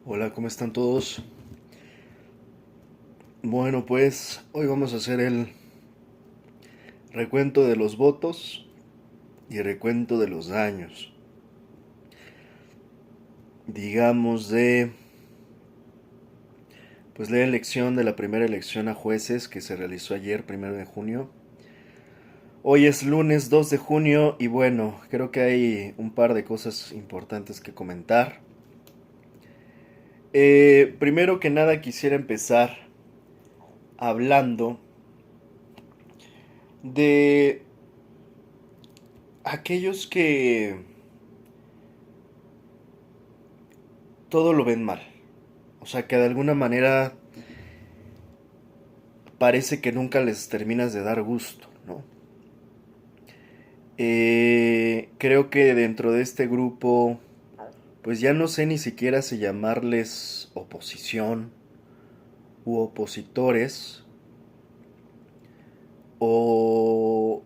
Hola, ¿cómo están todos? Bueno, pues hoy vamos a hacer el recuento de los votos y recuento de los daños. Digamos pues la elección de la primera elección a jueces que se realizó ayer, 1 de junio. Hoy es lunes 2 de junio y bueno, creo que hay un par de cosas importantes que comentar. Primero que nada quisiera empezar hablando de aquellos que todo lo ven mal. O sea, que de alguna manera parece que nunca les terminas de dar gusto, ¿no? Creo que dentro de este grupo, pues ya no sé ni siquiera si llamarles oposición u opositores o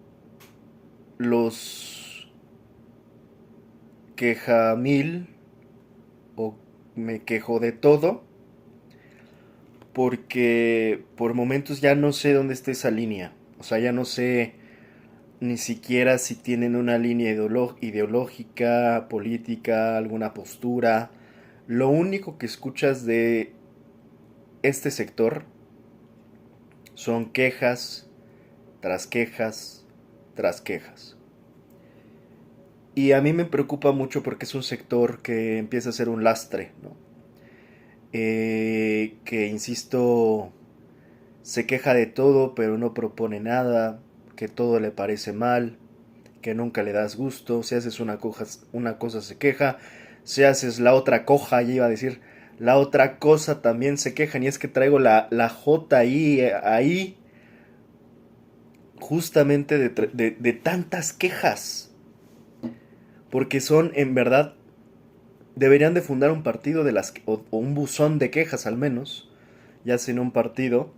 los quejamil o me quejo de todo, porque por momentos ya no sé dónde está esa línea. O sea, ya no sé ni siquiera si tienen una línea ideológica, política, alguna postura. Lo único que escuchas de este sector son quejas tras quejas tras quejas. Y a mí me preocupa mucho porque es un sector que empieza a ser un lastre, ¿no? Que, insisto, se queja de todo, pero no propone nada, que todo le parece mal, que nunca le das gusto. Si haces una cosa se queja, si haces la otra coja, ya iba a decir, la otra cosa también se quejan. Y es que traigo la J ahí justamente de tantas quejas. Porque son, en verdad, deberían de fundar un partido o un buzón de quejas al menos. Ya sin un partido,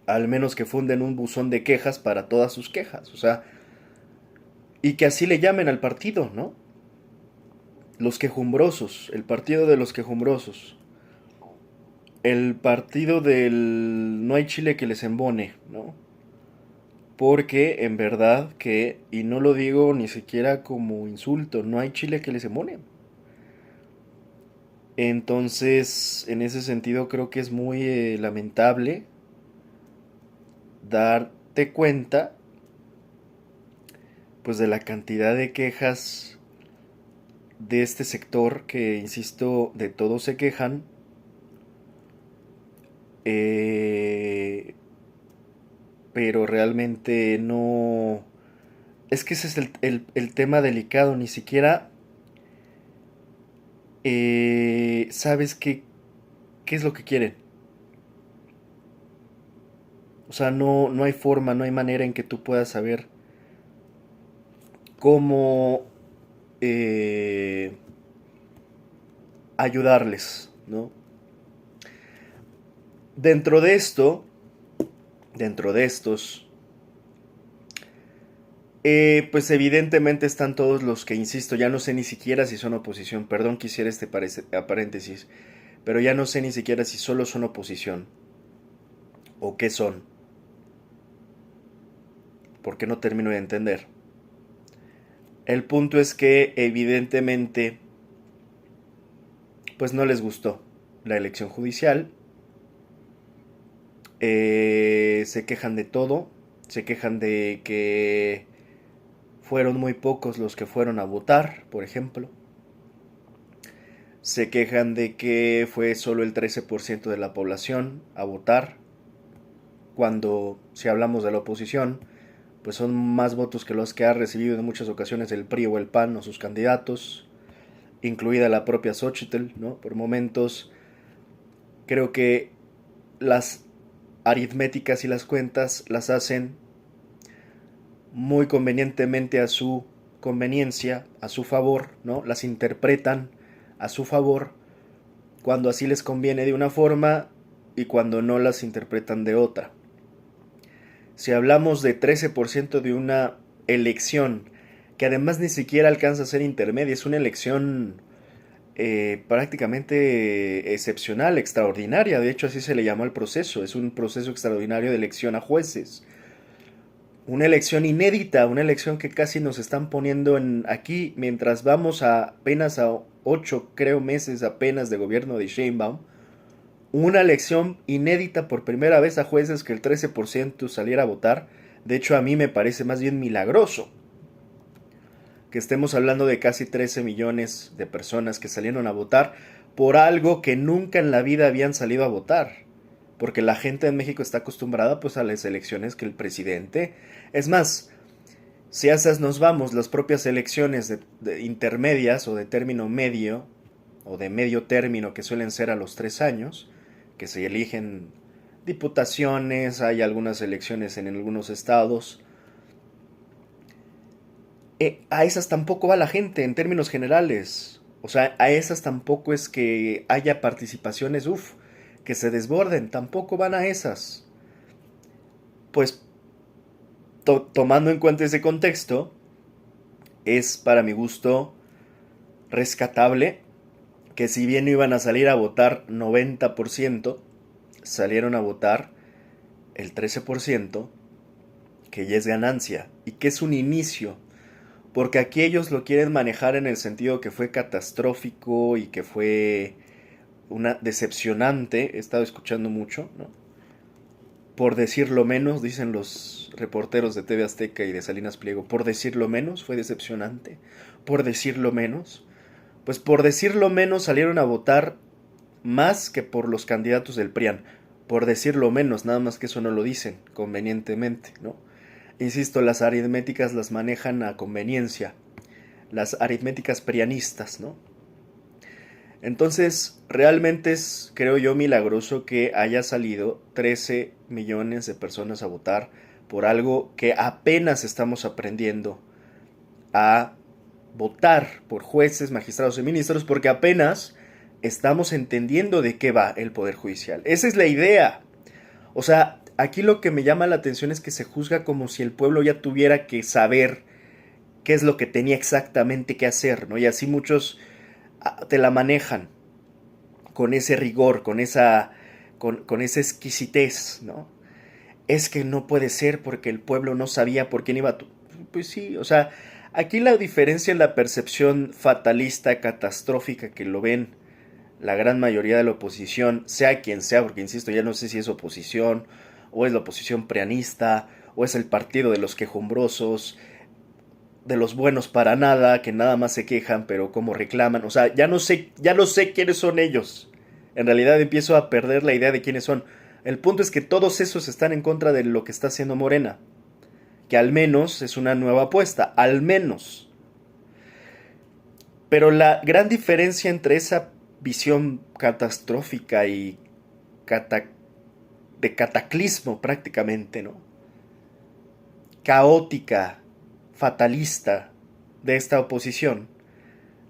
al menos que funden un buzón de quejas para todas sus quejas. O sea, y que así le llamen al partido, ¿no? Los quejumbrosos, el partido de los quejumbrosos, el partido del no hay chile que les embone, ¿no? Porque en verdad que, y no lo digo ni siquiera como insulto, no hay chile que les embone. Entonces, en ese sentido creo que es muy lamentable darte cuenta pues de la cantidad de quejas de este sector que, insisto, de todos se quejan, eh, pero realmente no. Es que ese es el tema delicado, ni siquiera sabes qué es lo que quieren. O sea, no hay forma, no hay manera en que tú puedas saber cómo eh, ayudarles, ¿no? Dentro de esto, dentro de estos, pues evidentemente están todos los que, insisto, ya no sé ni siquiera si son oposición, perdón que hiciera este paréntesis, pero ya no sé ni siquiera si solo son oposición o qué son, porque no termino de entender. El punto es que evidentemente pues no les gustó la elección judicial, se quejan de todo, se quejan de que fueron muy pocos los que fueron a votar, por ejemplo, se quejan de que fue solo el 13% de la población a votar, cuando si hablamos de la oposición, pues son más votos que los que ha recibido en muchas ocasiones el PRI o el PAN o sus candidatos, incluida la propia Xochitl, ¿no? Por momentos creo que las aritméticas y las cuentas las hacen muy convenientemente a su conveniencia, a su favor, ¿no? Las interpretan a su favor cuando así les conviene de una forma y cuando no las interpretan de otra. Si hablamos de 13% de una elección que además ni siquiera alcanza a ser intermedia, es una elección prácticamente excepcional, extraordinaria. De hecho, así se le llamó al proceso. Es un proceso extraordinario de elección a jueces. Una elección inédita, una elección que casi nos están poniendo aquí mientras vamos apenas a 8, creo, meses apenas de gobierno de Sheinbaum. Una elección inédita por primera vez a jueces que el 13% saliera a votar. De hecho, a mí me parece más bien milagroso que estemos hablando de casi 13 millones de personas que salieron a votar por algo que nunca en la vida habían salido a votar. Porque la gente en México está acostumbrada pues a las elecciones que el presidente... Es más, si a esas nos vamos, las propias elecciones de intermedias o de término medio o de medio término que suelen ser a los 3 años, que se eligen diputaciones, hay algunas elecciones en algunos estados, a esas tampoco va la gente en términos generales. O sea, a esas tampoco es que haya participaciones, que se desborden, tampoco van a esas. Pues tomando en cuenta ese contexto, es para mi gusto rescatable que si bien no iban a salir a votar 90%, salieron a votar el 13%, que ya es ganancia y que es un inicio. Porque aquí ellos lo quieren manejar en el sentido que fue catastrófico y que fue una decepcionante. He estado escuchando mucho, ¿no? Por decirlo menos, dicen los reporteros de TV Azteca y de Salinas Pliego, por decirlo menos, fue decepcionante. Por decirlo menos. Pues por decirlo menos salieron a votar más que por los candidatos del PRIAN. Por decirlo menos, nada más que eso no lo dicen convenientemente, ¿no? Insisto, las aritméticas las manejan a conveniencia. Las aritméticas prianistas, ¿no? Entonces, realmente es, creo yo, milagroso que haya salido 13 millones de personas a votar por algo que apenas estamos aprendiendo a votar por jueces, magistrados y ministros, porque apenas estamos entendiendo de qué va el Poder Judicial. Esa es la idea. O sea, aquí lo que me llama la atención es que se juzga como si el pueblo ya tuviera que saber qué es lo que tenía exactamente que hacer, ¿no? Y así muchos te la manejan con ese rigor, con esa exquisitez, ¿no? Es que no puede ser porque el pueblo no sabía por quién iba a... Pues sí, o sea, aquí la diferencia en la percepción fatalista, catastrófica que lo ven la gran mayoría de la oposición, sea quien sea, porque insisto, ya no sé si es oposición, o es la oposición preanista, o es el partido de los quejumbrosos, de los buenos para nada, que nada más se quejan, pero como reclaman. O sea, ya no sé quiénes son ellos. En realidad empiezo a perder la idea de quiénes son. El punto es que todos esos están en contra de lo que está haciendo Morena. Que al menos es una nueva apuesta. Al menos. Pero la gran diferencia entre esa visión catastrófica y cata de cataclismo prácticamente, ¿no? Caótica, fatalista de esta oposición.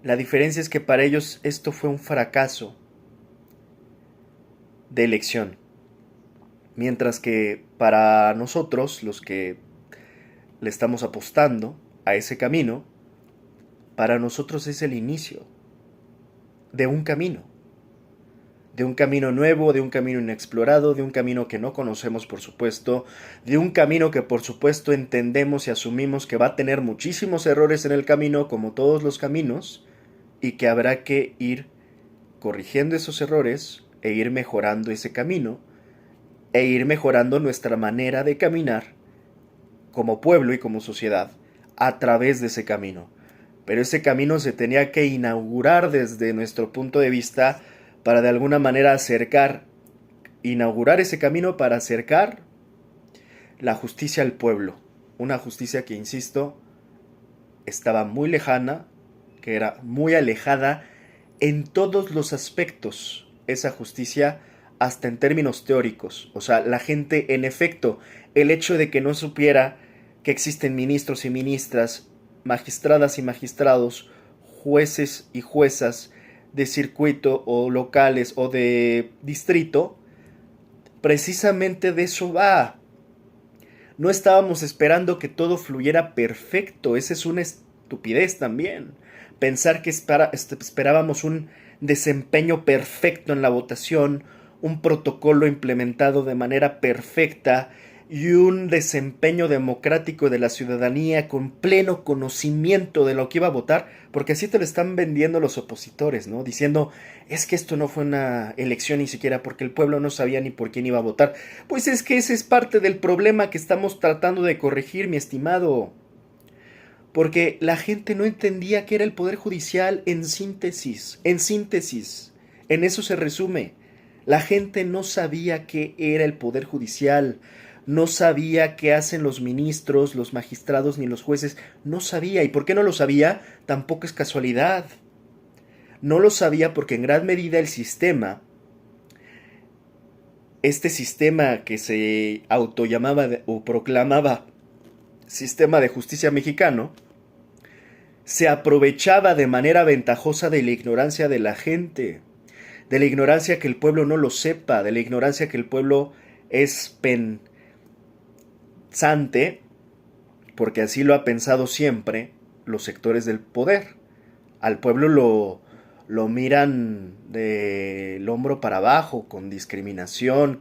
La diferencia es que para ellos esto fue un fracaso de elección. Mientras que para nosotros, los que le estamos apostando a ese camino, para nosotros es el inicio de un camino. De un camino nuevo, de un camino inexplorado, de un camino que no conocemos por supuesto, de un camino que por supuesto entendemos y asumimos que va a tener muchísimos errores en el camino, como todos los caminos, y que habrá que ir corrigiendo esos errores e ir mejorando ese camino, e ir mejorando nuestra manera de caminar como pueblo y como sociedad a través de ese camino. Pero ese camino se tenía que inaugurar desde nuestro punto de vista para de alguna manera inaugurar ese camino para acercar la justicia al pueblo. Una justicia que, insisto, estaba muy lejana, que era muy alejada en todos los aspectos, esa justicia, hasta en términos teóricos. O sea, la gente, en efecto, el hecho de que no supiera que existen ministros y ministras, magistradas y magistrados, jueces y juezas de circuito o locales o de distrito, precisamente de eso va. No estábamos esperando que todo fluyera perfecto, esa es una estupidez también. pensar que esperábamos un desempeño perfecto en la votación, un protocolo implementado de manera perfecta y un desempeño democrático de la ciudadanía con pleno conocimiento de lo que iba a votar, porque así te lo están vendiendo los opositores, ¿no? Diciendo, es que esto no fue una elección ni siquiera porque el pueblo no sabía ni por quién iba a votar. Pues es que ese es parte del problema que estamos tratando de corregir, mi estimado. Porque la gente no entendía qué era el poder judicial en síntesis, en eso se resume. La gente no sabía qué era el poder judicial, no sabía qué hacen los ministros, los magistrados ni los jueces, no sabía. ¿Y por qué no lo sabía? Tampoco es casualidad. No lo sabía porque en gran medida el sistema, este sistema que se autollamaba o proclamaba sistema de justicia mexicano, se aprovechaba de manera ventajosa de la ignorancia de la gente, de la ignorancia que el pueblo no lo sepa, de la ignorancia que el pueblo es pensante, porque así lo ha pensado siempre los sectores del poder. Al pueblo lo miran del hombro para abajo, con discriminación,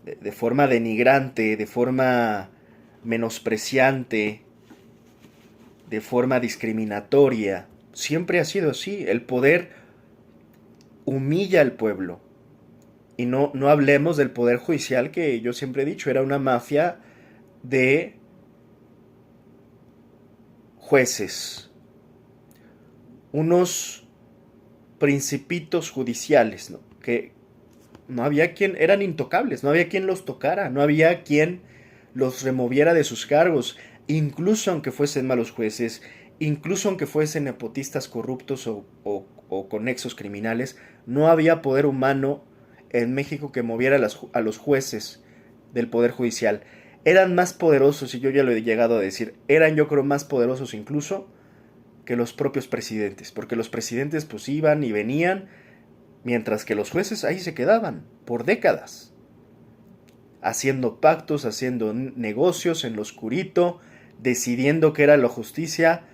de forma denigrante, de forma menospreciante, de forma discriminatoria. Siempre ha sido así. El poder humilla al pueblo. Y no hablemos del poder judicial, que yo siempre he dicho, era una mafia de jueces. Unos principitos judiciales, ¿no? Que no había quien, eran intocables, no había quien los tocara, no había quien los removiera de sus cargos, incluso aunque fuesen malos jueces, incluso aunque fuesen nepotistas corruptos o con nexos criminales, no había poder humano en México que moviera a los jueces del poder judicial. Eran más poderosos, y yo ya lo he llegado a decir, eran yo creo más poderosos incluso que los propios presidentes, porque los presidentes pues iban y venían, mientras que los jueces ahí se quedaban por décadas, haciendo pactos, haciendo negocios en lo oscurito, decidiendo qué era la justicia,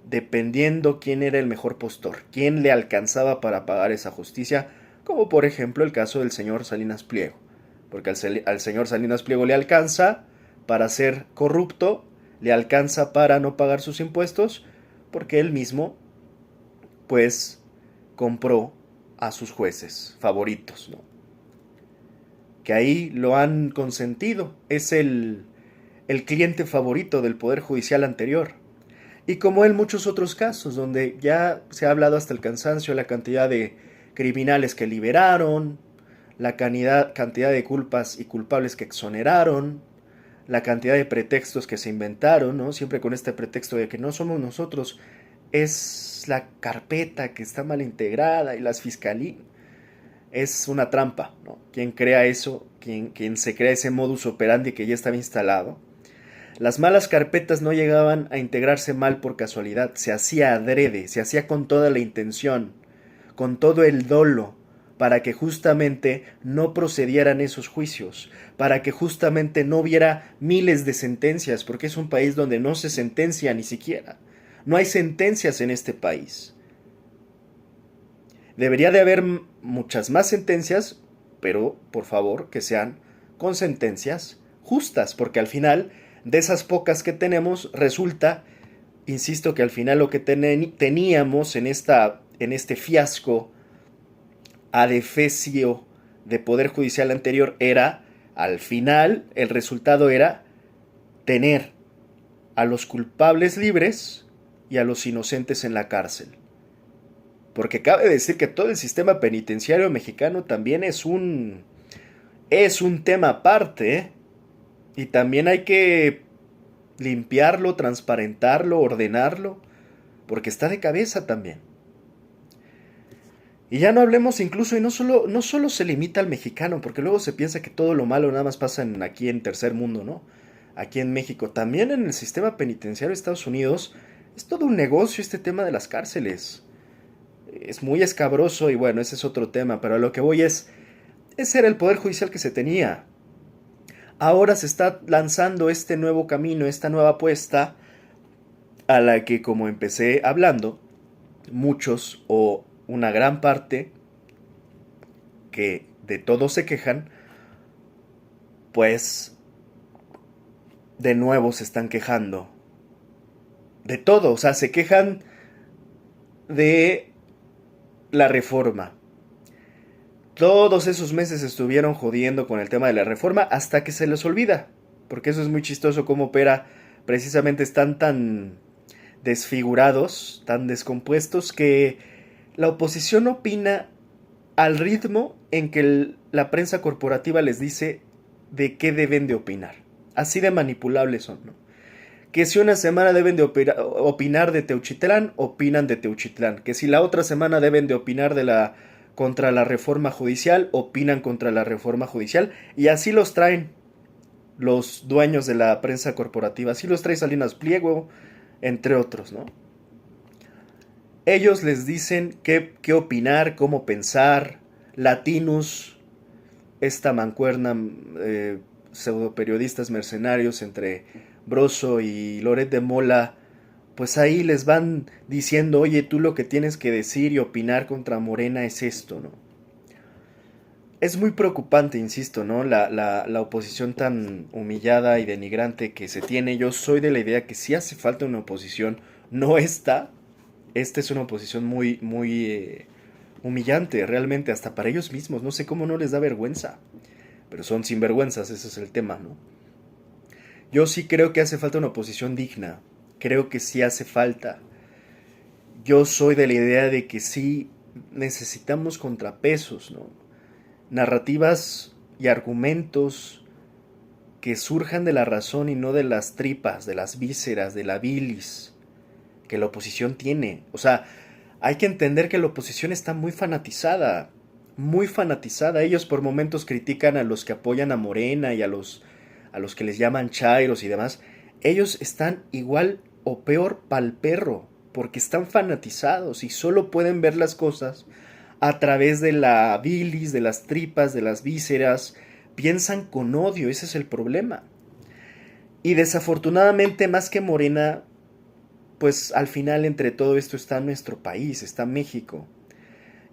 dependiendo quién era el mejor postor, quién le alcanzaba para pagar esa justicia, como por ejemplo el caso del señor Salinas Pliego, porque al señor Salinas Pliego le alcanza para ser corrupto, le alcanza para no pagar sus impuestos, porque él mismo pues compró a sus jueces favoritos, ¿no? Que ahí lo han consentido, es el cliente favorito del Poder Judicial anterior. Y como en muchos otros casos, donde ya se ha hablado hasta el cansancio la cantidad de criminales que liberaron, la cantidad de culpas y culpables que exoneraron, la cantidad de pretextos que se inventaron, ¿no? Siempre con este pretexto de que no somos nosotros, es la carpeta que está mal integrada y las fiscalías. Es una trampa, ¿no? Quien crea eso, quien se crea ese modus operandi que ya estaba instalado. Las malas carpetas no llegaban a integrarse mal por casualidad, se hacía adrede, se hacía con toda la intención, con todo el dolo, para que justamente no procedieran esos juicios, para que justamente no hubiera miles de sentencias, porque es un país donde no se sentencia ni siquiera. No hay sentencias en este país. Debería de haber muchas más sentencias, pero por favor que sean con sentencias justas, porque al final de esas pocas que tenemos resulta, insisto, que al final lo que teníamos en este fiasco adefesio de poder judicial anterior era, al final el resultado era tener a los culpables libres y a los inocentes en la cárcel. Porque cabe decir que todo el sistema penitenciario mexicano también es un tema aparte, ¿eh? Y también hay que limpiarlo, transparentarlo, ordenarlo, porque está de cabeza también. Y ya no hablemos incluso, y no solo se limita al mexicano, porque luego se piensa que todo lo malo nada más pasa aquí en tercer mundo, ¿no? Aquí en México. También en el sistema penitenciario de Estados Unidos es todo un negocio este tema de las cárceles. Es muy escabroso y bueno, ese es otro tema, pero a lo que voy ese era el poder judicial que se tenía. Ahora se está lanzando este nuevo camino, esta nueva apuesta, a la que, como empecé hablando, muchos o una gran parte que de todo se quejan, pues de nuevo se están quejando de todo. O sea, se quejan de la reforma. Todos esos meses estuvieron jodiendo con el tema de la reforma hasta que se les olvida. Porque eso es muy chistoso cómo opera. Precisamente están tan desfigurados, tan descompuestos, que la oposición opina al ritmo en que la prensa corporativa les dice de qué deben de opinar. Así de manipulables son, ¿no? Que si una semana deben de opinar de Teuchitlán, opinan de Teuchitlán. Que si la otra semana deben de opinar de contra la reforma judicial, opinan contra la reforma judicial. Y así los traen los dueños de la prensa corporativa. Así los trae Salinas Pliego, entre otros, ¿no? Ellos les dicen qué opinar, cómo pensar. Latinus, esta mancuerna, pseudoperiodistas mercenarios entre Broso y Loret de Mola, pues ahí les van diciendo, oye, tú lo que tienes que decir y opinar contra Morena es esto, ¿no? Es muy preocupante, insisto, ¿no? La oposición tan humillada y denigrante que se tiene. Yo soy de la idea que si hace falta una oposición, no esta. Esta es una oposición muy humillante, realmente, hasta para ellos mismos. No sé cómo no les da vergüenza. Pero son sinvergüenzas, ese es el tema, ¿no? Yo sí creo que hace falta una oposición digna. Creo que sí hace falta. Yo soy de la idea de que sí necesitamos contrapesos, ¿no? Narrativas y argumentos que surjan de la razón y no de las tripas, de las vísceras, de la bilis que la oposición tiene. O sea, hay que entender que la oposición está muy fanatizada. Muy fanatizada. Ellos por momentos critican a los que apoyan a Morena y a los que les llaman chairos y demás. Ellos están igual o peor pa'l perro, porque están fanatizados y solo pueden ver las cosas a través de la bilis, de las tripas, de las vísceras. Piensan con odio, ese es el problema. Y desafortunadamente, más que Morena, pues al final entre todo esto está nuestro país, está México.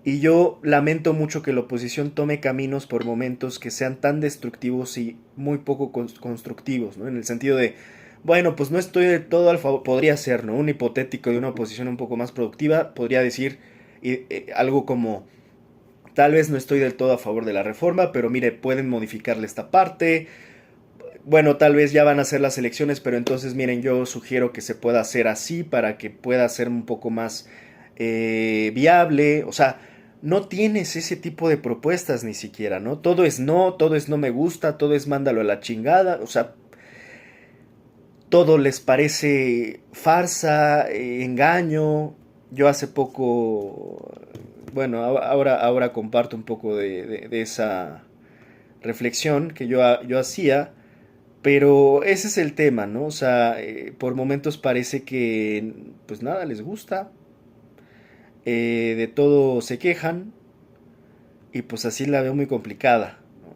Y yo lamento mucho que la oposición tome caminos por momentos que sean tan destructivos y muy poco constructivos, ¿no? En el sentido de, bueno, pues no estoy del todo al favor, podría ser, ¿no? Un hipotético de una oposición un poco más productiva, podría decir algo como, tal vez no estoy del todo a favor de la reforma, pero mire, pueden modificarle esta parte. Bueno, tal vez ya van a ser las elecciones, pero entonces miren, yo sugiero que se pueda hacer así para que pueda ser un poco más viable. O sea, no tienes ese tipo de propuestas ni siquiera, ¿no? Todo es no me gusta, todo es mándalo a la chingada. O sea, todo les parece farsa, engaño. Yo hace poco, bueno, ahora comparto un poco de esa reflexión que yo hacía. Pero ese es el tema, ¿no? O sea, por momentos parece que pues nada les gusta, de todo se quejan y pues así la veo muy complicada, ¿no?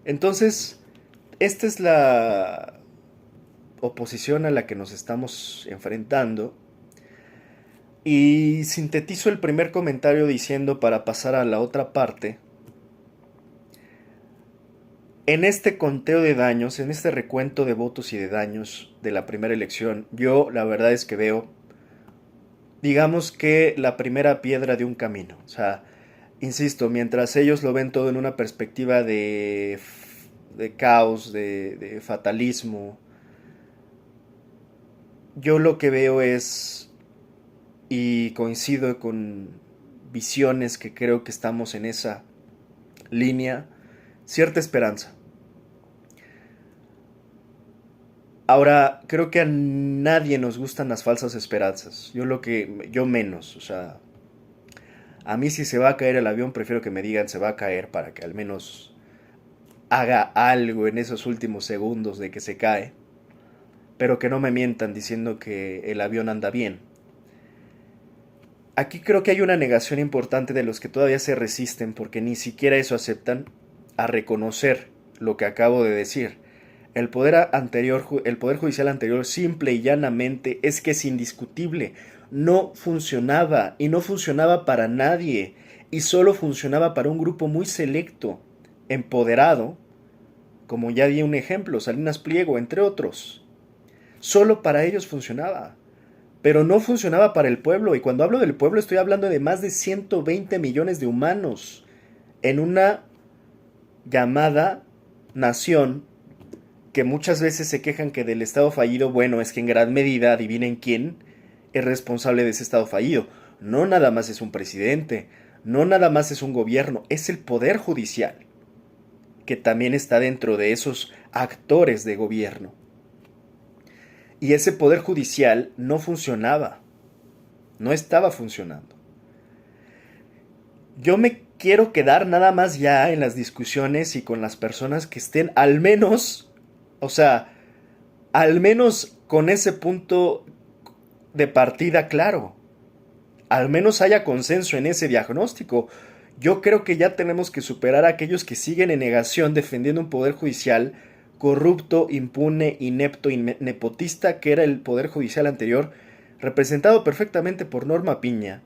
Entonces, esta es la oposición a la que nos estamos enfrentando y sintetizo el primer comentario diciendo para pasar a la otra parte. En este conteo de daños, en este recuento de votos y de daños de la primera elección, yo la verdad es que veo, digamos que la primera piedra de un camino. O sea, insisto, mientras ellos lo ven todo en una perspectiva de caos, de fatalismo, yo lo que veo es, y coincido con visiones que creo que estamos en esa línea, cierta esperanza. Ahora, creo que a nadie nos gustan las falsas esperanzas. Yo menos, o sea, a mí si se va a caer el avión, prefiero que me digan se va a caer para que al menos haga algo en esos últimos segundos de que se cae, pero que no me mientan diciendo que el avión anda bien. Aquí creo que hay una negación importante de los que todavía se resisten porque ni siquiera eso aceptan a reconocer lo que acabo de decir. El poder judicial anterior simple y llanamente es que es indiscutible. no funcionaba y no funcionaba para nadie y solo funcionaba para un grupo muy selecto, empoderado, como ya di un ejemplo, Salinas Pliego, entre otros. Solo para ellos funcionaba, pero no funcionaba para el pueblo, y cuando hablo del pueblo estoy hablando de más de 120 millones de humanos en una llamada nación que muchas veces se quejan que del Estado fallido, bueno, es que en gran medida, adivinen quién es responsable de ese Estado fallido. No nada más es un presidente, no nada más es un gobierno, es el Poder Judicial, que también está dentro de esos actores de gobierno. Y ese Poder Judicial no funcionaba, no estaba funcionando. Yo me quiero quedar nada más ya en las discusiones y con las personas que estén al menos, o sea, al menos con ese punto de partida claro. Al menos haya consenso en ese diagnóstico. Yo creo que ya tenemos que superar a aquellos que siguen en negación defendiendo un poder judicial corrupto, impune, inepto y nepotista, que era el poder judicial anterior, representado perfectamente por Norma Piña,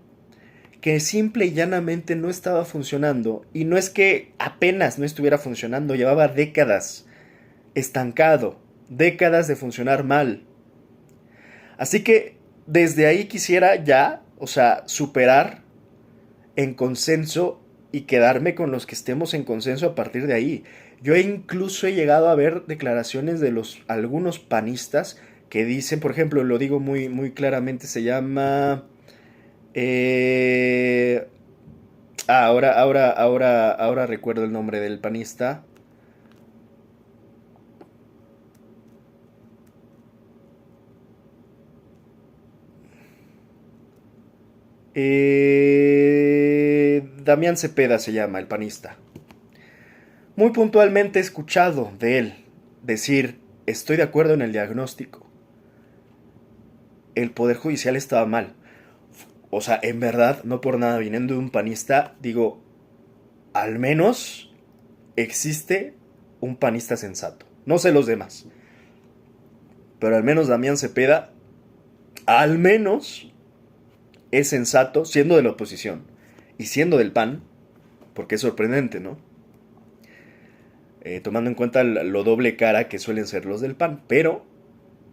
que simple y llanamente no estaba funcionando, y no es que apenas no estuviera funcionando, llevaba décadas estancado, décadas de funcionar mal. Así que desde ahí quisiera ya, o sea, superar en consenso y quedarme con los que estemos en consenso a partir de ahí. Yo incluso he llegado a ver declaraciones de algunos panistas que dicen, por ejemplo, lo digo muy, muy claramente, se llama... eh, ahora recuerdo el nombre del panista. Damián Cepeda se llama, el panista. Muy puntualmente he escuchado de él decir, estoy de acuerdo en el diagnóstico. El Poder Judicial estaba mal. O sea, en verdad, no por nada, viniendo de un panista, digo, al menos existe un panista sensato. No sé los demás. Pero al menos Damián Cepeda, al menos es sensato, siendo de la oposición y siendo del PAN, porque es sorprendente, ¿no? Tomando en cuenta lo doble cara que suelen ser los del PAN, pero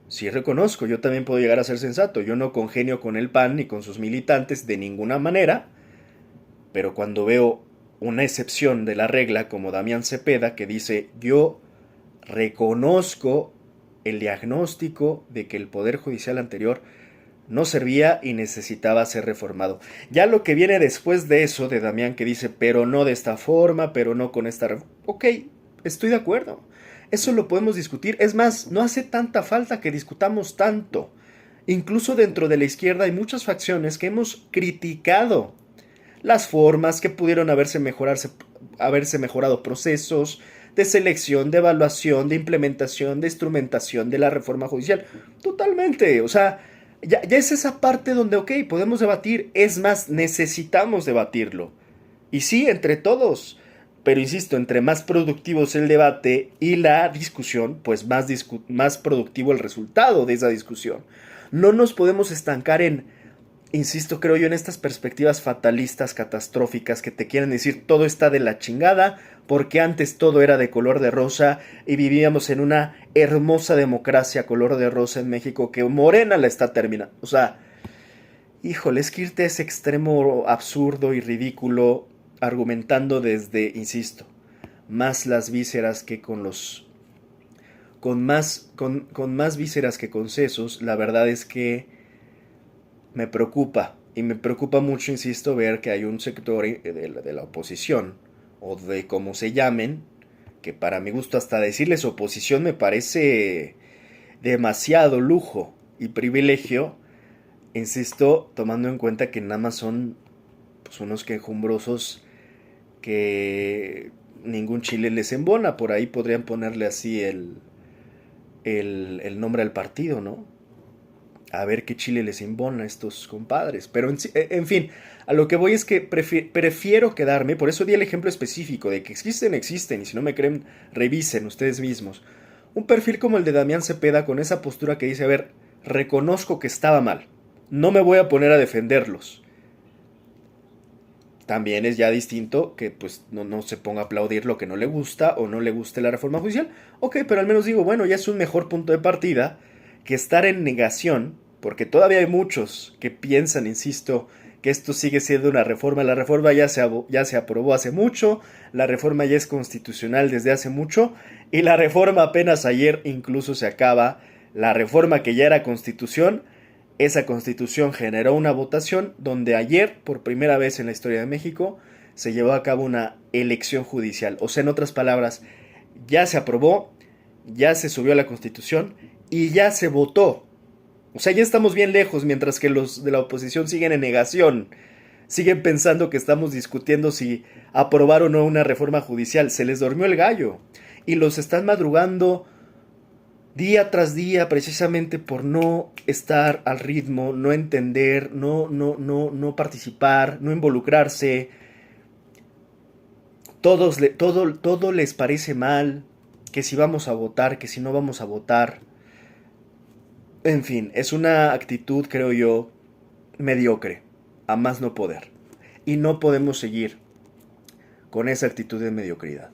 sí reconozco, yo también puedo llegar a ser sensato, yo no congenio con el PAN ni con sus militantes de ninguna manera, pero cuando veo una excepción de la regla como Damián Cepeda que dice yo reconozco el diagnóstico de que el Poder Judicial anterior no servía y necesitaba ser reformado. Ya lo que viene después de eso, de Damián, que dice, pero no de esta forma, pero no con esta... Ok, estoy de acuerdo. Eso lo podemos discutir. Es más, no hace tanta falta que discutamos tanto. Incluso dentro de la izquierda hay muchas facciones que hemos criticado las formas que pudieron haberse mejorado procesos de selección, de evaluación, de implementación, de instrumentación de la reforma judicial. Totalmente, o sea, ya es esa parte donde, ok, podemos debatir, es más, necesitamos debatirlo. Y sí, entre todos, pero insisto, entre más productivo es el debate y la discusión, pues más productivo el resultado de esa discusión. No nos podemos estancar en, insisto, creo yo, en estas perspectivas fatalistas, catastróficas, que te quieren decir todo está de la chingada, porque antes todo era de color de rosa y vivíamos en una hermosa democracia color de rosa en México que Morena la está terminando. O sea, híjole, es que irte a ese extremo absurdo y ridículo argumentando desde, insisto, más las vísceras que con los... con más vísceras que con sesos, la verdad es que me preocupa. Y me preocupa mucho, insisto, ver que hay un sector de la oposición, o de como se llamen, que para mi gusto hasta decirles oposición me parece demasiado lujo y privilegio, insisto, tomando en cuenta que nada más son pues, unos quejumbrosos que ningún chile les embona. Por ahí podrían ponerle así el nombre al partido, ¿no? A ver qué chile les embona a estos compadres. Pero en fin, a lo que voy es que prefiero quedarme, por eso di el ejemplo específico de que existen, y si no me creen, revisen ustedes mismos. Un perfil como el de Damián Cepeda con esa postura que dice, a ver, reconozco que estaba mal, No me voy a poner a defenderlos. También es ya distinto que pues no se ponga a aplaudir lo que no le gusta o no le guste la reforma judicial. Ok, pero al menos digo, bueno, ya es un mejor punto de partida que estar en negación, porque todavía hay muchos que piensan, insisto, que esto sigue siendo una reforma. La reforma ya se aprobó hace mucho, la reforma ya es constitucional desde hace mucho, y la reforma apenas ayer incluso se acaba. La reforma que ya era constitución, esa constitución generó una votación donde ayer, por primera vez en la historia de México, se llevó a cabo una elección judicial. O sea, en otras palabras, ya se aprobó, ya se subió a la constitución y ya se votó. O sea, ya estamos bien lejos, mientras que los de la oposición siguen en negación. Siguen pensando que estamos discutiendo si aprobar o no una reforma judicial. Se les durmió el gallo. Y los están madrugando día tras día precisamente por no estar al ritmo, no entender, no participar, no involucrarse. Todo les parece mal, que si vamos a votar, que si no vamos a votar. En fin, es una actitud, creo yo, mediocre, a más no poder. Y no podemos seguir con esa actitud de mediocridad.